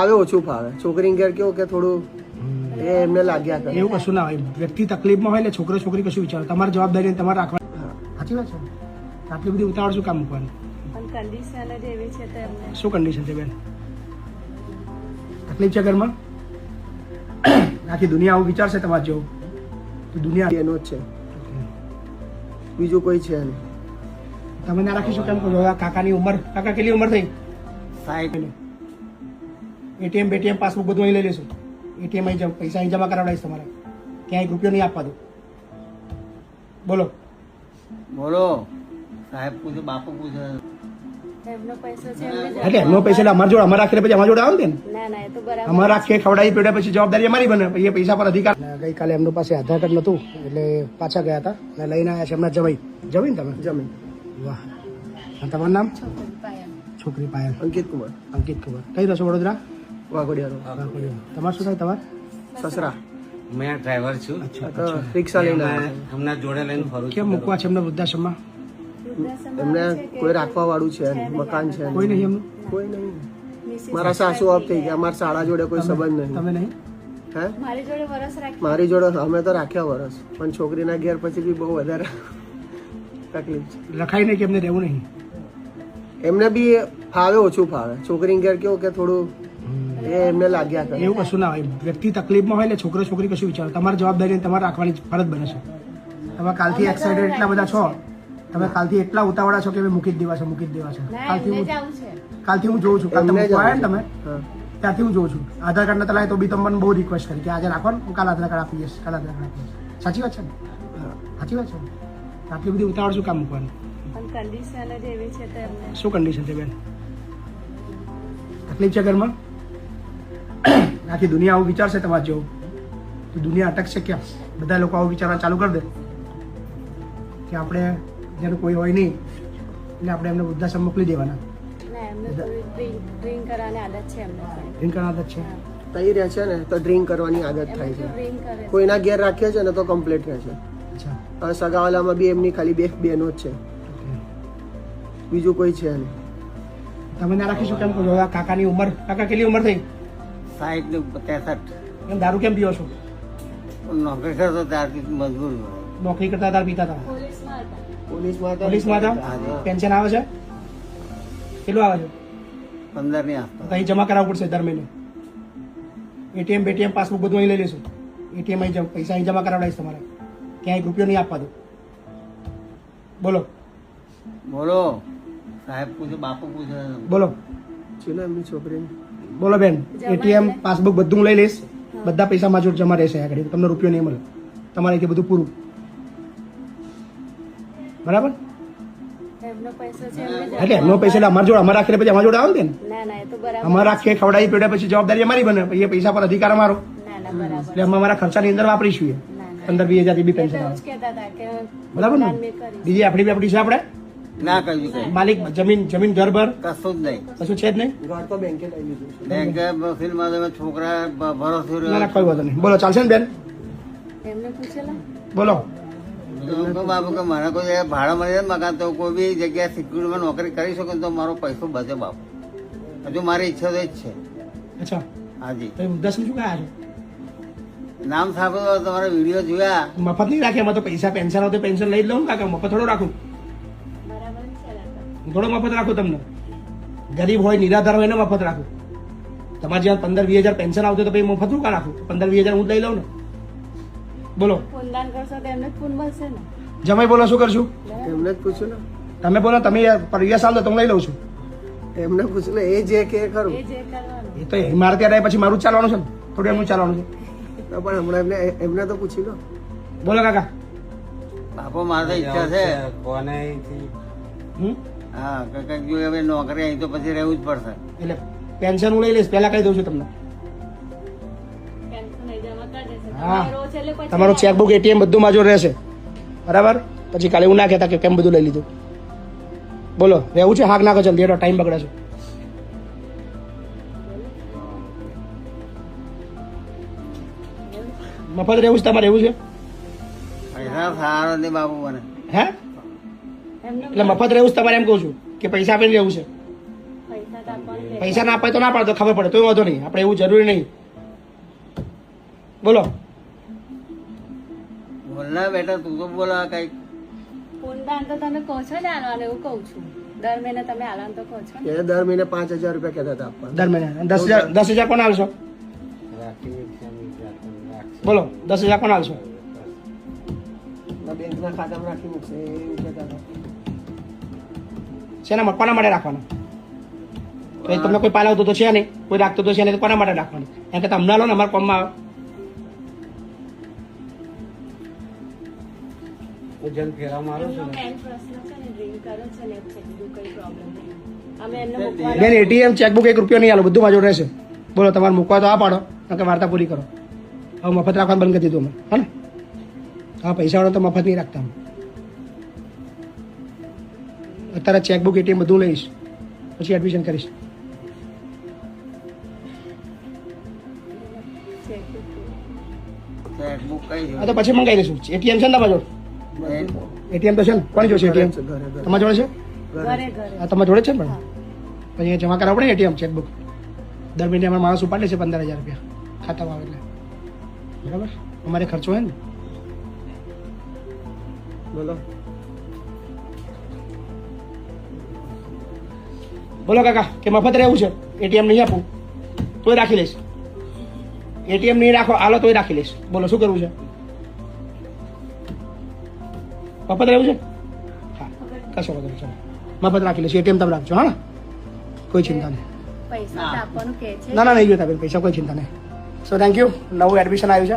આવે ઓછું ફાવે છોકરીને ઘેર કેવું કે થોડું એ એમને લાગ્યા કરે એવું કશું ના હોય. વ્યક્તિ તકલીફમાં હોય એટલે છોકરો છોકરી કશું વિચારો. તમારી જવાબદારી તમારે રાખવાની. સાચી વાત છે. આટલી બધી ઉતાવળ શું કામ મૂકવાની? પણ કન્ડિશન જ એવી છે તો એમને શું કન્ડિશન છે બેન? તકલીફ છે ઘરમાં? આખી દુનિયા આવું વિચારશે તમારે જેવું તો દુનિયા એનો જ છે, બીજું કોઈ છે નહીં. તમે ના રાખીશું કેમ કહો? કાકાની ઉંમર, કાકા કેટલી ઉંમર થઈ? 60. એટીએમ બેટીએમ પાસબુક બધું અહીં લઈ લેશું. એટીએમ અહીં પૈસા અહીં જમા કરાવડાવીશ તમારે. ક્યાંય એક રૂપિયો નહીં આપવા દો. બોલો બોલો સાહેબ પૂછે, બાપુ પૂછે. એમનો પૈસો છે એમને જ એટલે એમનો પૈસા એટલે અમારા જોડે, અમારે રાખીને પછી અમારા જોડે આવે ને. ના ના એ તો બરાબર અમારે રાખીએ ખવડાવી પીવડાવી પછી જવાબદારી અમારી બને. પછી એ પૈસા પર અધિકાર. ગઈકાલે એમનો પાસે આધાર કાર્ડ નહોતું એટલે પાછા ગયા હતા અને લઈને આવ્યા છે એમના જવાઈ. જવાઈ ને તમે? જમીન. વાહ. અને તમારું નામ? છોકરી પાયલ. છોકરી પાયલ. અંકિત કુમાર અંકિત કુમાર. કઈ રહો છો? વડોદરા. વાઘોડિયાનો. તમારે શું થાય? તમારે સસરા મેં ડ્રાઈવર છું. રિક્ષા લઈને આવ્યા હમણાં જોડે લઈને ફરું કેમ મૂકવા છે એમને વૃદ્ધાશ્રમમાં? છે. એમને કોઈ રાખવા વાળું છે નહીં, મકાન છે કોઈ નહીં. નહીં એમનું? કોઈ નહીં. મિસિસ મારા સાસુ ઓફ થઈ ગયા, અમારા શાળા જોડે કોઈ સંબંધ નહીં. તમે નહીં? હે મારી જોડે વરસ રાખી મારી જોડે અમે તો રાખ્યા વરસ, પણ છોકરીના ઘેર પછી બી બહુ વધારે તકલીફ છે. લખાઈ નહીં કે એમને રહેવું નહીં? એમને બી ફાવે ઓછું ફાવે છોકરીને ઘેર કેવું કે થોડું એ એમને લાગ્યા કરે એવું કશું ના હોય. વ્યક્તિ તકલીફમાં હોય એટલે છોકરો છોકરી કશું વિચારો. તમારી જવાબદારી તમારે રાખવાની ફરજ બને છે. તમે કાલથી એક્સાઇટેડ એટલા બધા છો, તમે કાલથી એટલા ઉતાવળા છો કે હવે મૂકી જ દેવા છે, મૂકી જ દેવા છે. ના કાલથી એમને હું જ આવું છે કાલથી હું જોઉં છું. કાલ તમે એમને જ મૂકવા આવ્યા ને તમે હા. ત્યાંથી હું જોઉં છું. આધાર કાર્ડ ના તલાય તો બી તમને બહુ રિક્વેસ્ટ કરી કે આજે રાખો ને, હું કાલ આધાર કાર્ડ આપીશ, કાલ આધાર કાર્ડ આપીશ. સાચી વાત છે ને? હા. સાચી વાત છે ને? આટલી બધી ઉતાવળ શું કામ મૂકવાની? પણ કન્ડિશન જ એવી છે તો એમને શું કન્ડિશન છે બેન? તકલીફ છે ઘરમાં? આખી દુનિયા આવું વિચારશે તમારે જેવું તો દુનિયા અટકશે ક્યાં? બધા લોકો આવું વિચારવા ચાલુ કરી દે કે આપણે જેનું કોઈ હોય નહીં એટલે આપણે એમને વૃદ્ધાશ્રમ મોકલી દેવાના. ના એમને થોડી ડ્રિંક કરવાની આદત છે એમને થોડી. ડ્રિંક કરવાની આદત છે. તઈ રહે છે ને તો ડ્રિંક કરવાની આદત એમને થાય છે. તો ડ્રિંક કરે છે. કોઈના ઘેર રાખીએ છે ને તો કમ્પ્લીટ રહે છે. અચ્છા. હવે સગાવાલામાં બી એમની ખાલી બે બહેનો જ છે, બીજું કોઈ છે નહીં. તમે ના રાખીશું કેમ કહો? કાકાની ઉંમર, કાકા કેટલી ઉંમર થઈ? 60 ને 63. એમ દારૂ કેમ પીવો છો? નોકરી કરતો ત્યારથી મજબૂર છું. નોકરી કરતા હતા, પીતા હતા? પોલીસમાં હતા પોલીસમાં હતા. પોલીસમાં હતા? હા. પેન્શન આવે છે? કેટલું આવે છે? 15 ની આસપાસ. તો અહીં જમા કરાવવું પડશે દર મહિને. એટીએમ બેટીએમ પાસબુક બધું અહીં લઈ લેશું. એટીએમ અહીં પૈસા અહીં જમા કરાવડાવીશ તમારે. ક્યાંય એક રૂપિયો નહીં આપવા દો. બોલો બોલો સાહેબ પૂછે, બાપુ પૂછે. બોલો ચલો એમની છોકરીને બોલો બેન. જમા એટીએમ એટલે? પાસબુક બધું હું લઈ લઈશ. બધા પૈસા મારા જોડે જમા રહેશે આગળ. તમને રૂપિયો નહીં મળે. તમારે અહીંથી બધું પૂરું. બરાબર? એમનો પૈસો છે એમને જ એટલે એમનો પૈસા એટલે અમારા જોડે, અમારે રાખીને પછી અમારા જોડે આવે ને. ના ના એ તો બરાબર અમારે રાખીએ ખવડાવી પીવડાવી પછી જવાબદારી અમારી બને. પછી એ પૈસા પર અધિકાર અમારો. ના ના બરાબર એટલે અમે અમારા ખર્ચાની અંદર વાપરીશું. એ ના ના 15-20 હજાર બી એ તો પેન્શન એવું આવે. જ કહેતા હતા કે બરાબર ને? મકાન મેં કરીશ. બીજી આપણી છે આપણે ના કહ્યું કઈ માલિક, જમીન ઘર ભર કશું જ નહીં. કશું છે જ નહીં. ઘર તો બેંકે લઈ લીધું છે. બેંકે ફિલ્મમાં તમે છોકરા ભરોસે ના ના કોઈ વાંધો નહીં. બોલો ચાલશે ને બેન? એમને પૂછેલા બોલો બાબુ કે મારે કોઈ જગ્યાએ ભાડા મળી જાય મકાન તો કોઈ બી જગ્યાએ સિક્યુરિટીમાં નોકરી કરી શકો તો મારો પૈસો બચે બાપુ. હજુ મારી ઈચ્છા તો જ છે. અચ્છા. હાજી. તો વૃદ્ધાશ્રમ શું કયા છો? નામ સાંભળ્યું તમારા વિડીયો જોયા. મફત નહીં રાખે. એમાં તો પૈસા પેન્શન આવતો પેન્શન લઈ જ લઉં ને કાકા. મફત થોડો રાખું? બરાબર જ છે કાકા. થોડો મફત રાખું તમને? ગરીબ હોય, નિરાધાર હોય ને મફત રાખું. તમારે જ્યાં 15-20 હજાર પેન્શન આવતું તો પછી મફત શું કા રાખું? 15-20 હજાર હું જ લઈ લઉં ને. બોલો પૂનદાન કરશો તો એમને જ પૂન મળશે ને. જમાઈ બોલો શું કરશું? એમને જ પૂછ્યું ને, તમે બોલો. તમે પરિવાર સાલ તો હું લઈ લઉં છું. એમને પૂછ્યું ને, એ જે કે ખરું. એ જે કરવાનું એ તો મારે ત્યાં રહે પછી મારું જ ચાલવાનું છે ને. થોડું એમનું ચાલવાનું છે. તો પણ હમણાં એમને તો પૂછી લો. બોલો કાકા. બાપુ મારે તો ઈચ્છા છે. હમ? હા કંઈક જો હવે નોકરી અહીં તો પછી રહેવું જ પડશે. એટલે પેન્શન હું લઈ લઈશ. પહેલા કહી દઉં છું તમને. પેન્શન એ જમા કરી દેશે. હા. તમારો રોજ એટલે પછી તમારું ચેકબુક, એટીએમ બધું માજો રહેશે. બરાબર? પછી કાલે એવું ના કહેતા કે કેમ બધું લઈ લીધું. બોલો રહેવું છે? હાક નાખો જલ્દી. એનો ટાઈમ બગડે છે. મફત રહેવું છે તમારે? એવું છે? પૈસા સારા નહીં બાપુ મને. હે? એમને એટલે મફત રહેવું છે તમારે એમ કહું છું કે પૈસા આપીને રહેવું છે? પૈસા તો કોણ લે? પૈસા ના અપાય તો ના પાડતો, ખબર પડે તો વાંધો નહીં, આપણે એવું જરૂરી નહીં. બોલો. બોલના બેટા, તું તો બોલા કઈક. પૂનદાન તો તમે કહો છો ને આલવાનું, એવું કહું છું. દર મહિને તમે આલવાનું તો કહો છો ને. એ દર મહિને 5,000 રૂપિયા કહેતા હતા આપવાના. દર મહિને 10,000 કોણ આવશો? બોલો, 10,000 કોણ આવશો? બેંકના ખાતામાં રાખી મૂકશે એવું કહેતા હતા. શેના કોના માટે રાખવાના? તો એ તમને કોઈ પાલાવતો તો છે નહીં, કોઈ રાખતો તો છે નહીં, તો કોના માટે રાખવાની? એમ કે તમને લો ને, અમારા કોમમાં આવે. એમનો main પ્રશ્ન છે ને, drink કરે છે ને, છે બીજું કઈ problem નહીં. અમે એમને મૂકવાના બેન, એટીએમ ચેકબુક 1 રૂપિયો નહીં આલો, બધું મારી જોડે રહેશે. બોલો, તમારે મૂકવા તો આ પાડો, કે વાર્તા પૂરી કરો. હવે મફત રાખવાનું બંધ કરી દીધું અમે, હા ને? હા, પૈસા વાળો તો મફત નહીં રાખતા અમે. અત્યારે ચેકબુક એટીએમ બધું લઈશ, પછી એડમિશન કરીશ. ચેકબુક કઈ હા, તો પછી મંગાવી દઈશું. એટીએમ છે ને તમારા જોડે? એટીએમ તો છે ને? કોની જોડે છે એટીએમ? ઘરે ઘરે તમારા જોડે છે? ઘરે ઘરે હા, તમારા જોડે છે ને? પણ પછી અહીંયા જમા કરાવવું પડે એટીએમ ચેકબુક. દર મહિને અમારા માણસ ઉપાડે છે 15,000 રૂપિયા ખાતામાં આવે એટલે. બરાબર, અમારે ખર્ચો હોય ને. બોલો. બોલો કાકા, કે મફત રહેવું છે? એટીએમ નહીં આપું તોય રાખી લઈશ. એટીએમ નહીં રાખો આલો તોય રાખી લઈશ. બોલો, શું કરવું છે? મફત રહેવું છે? હા, કશો વાંધો નહીં, ચાલો મફત રાખી લઈશ. એટીએમ તમે રાખજો, હા ને? કોઈ ચિંતા નહીં. પૈસા તો આપવાનું કે છે. ના ના, નહીં જોતા બેન પૈસા, કોઈ ચિંતા નહીં. So thank you. નવું એડમિશન આવ્યું છે,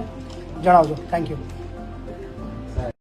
જણાવજો. Thank you.